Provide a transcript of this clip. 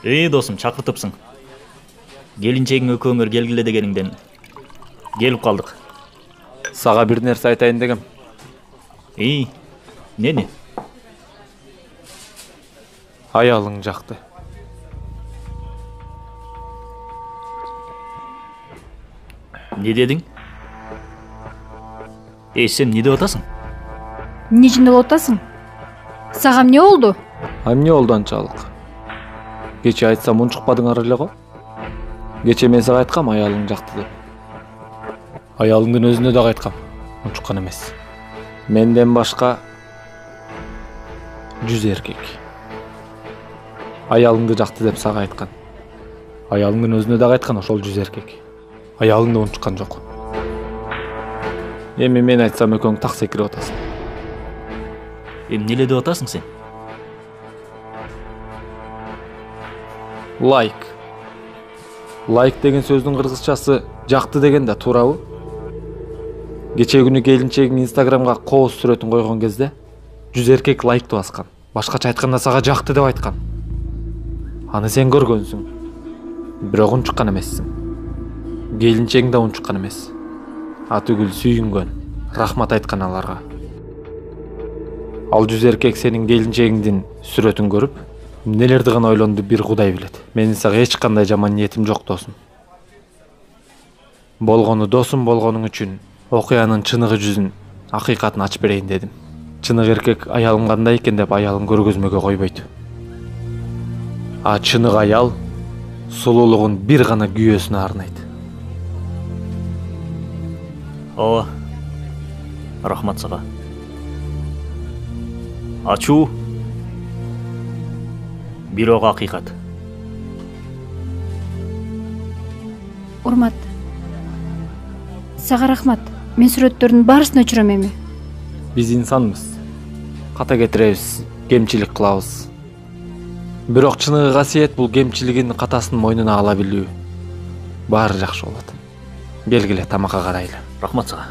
Досым, чакыртыпсың. Келинчегиң экөөңөр келгиле дегениңден келип калдык. Сага бир нерсе айтайын дегем. Нени? Аялың жакты. Не дедиң? Сен не деп атасың? Эмне жинде болуп атасың? Сага эмне болду? Эмне болду анчалык? Кече айтсам унчукпадыңар эле го? Кече мен сага айткам аялың жакты деп. Аялыңдын өзүнө дагы айткам, унчуккан эмес. Менден башка 100 эркек. Аялыңды жакты деп сага айткан. Аялыңдын өзүнө дагы айткан ошол 100 эркек. Аялыңды унчуккан жок. Эми мен айтсам экөөң так секирип атасың. Эмне эле деп атасың сен? Лайк. Лайк деген сөздүн кыргызчасы жакты деген да туурабы? Кече күнү келинчегиң Инстаграмга кооз сүрөтүн койгон кезде 100 эркек лайкту баскан. Башкача айтканда сага жакты деп айткан. Аны сен көргөнсүң. Бирок унчуккан эмессиң. Келинчегиң да унчуккан эмес. Атүгүл сүйүнгөн, рахмат айткан аларга. Ал 100 эркек сенин келинчегиңдин сүрөтүн көрүп, нелерди гана ойлонду бир Кудай билет. Менин сага эч кандай жаман ниетим жок, досум. Болгону досум болгонуң үчүн окуянын чыныгы жүзүн, акыйкатын ачып берейин дедим. Чынык эркек аялым кандай экен деп аялын көргөзмөгө койбойт. А чынык аял сулуулугун бир гана күйөөсүнө арнайт. Ооба. Рахмат сага. Ачуу. Бирок акыйкат. Урмат. Сага рахмат. Мен сүрөттөрдүн баарысын өчүрөм эми. Биз инсанбыз. Ката кетиребиз, кемчилик кылабыз. Бирок чыныгы касиет бул кемчилигин катасын мойнуна ала билүү. Баары жакшы болот. Белгиле, тамакка карайлы. Рахмат сага.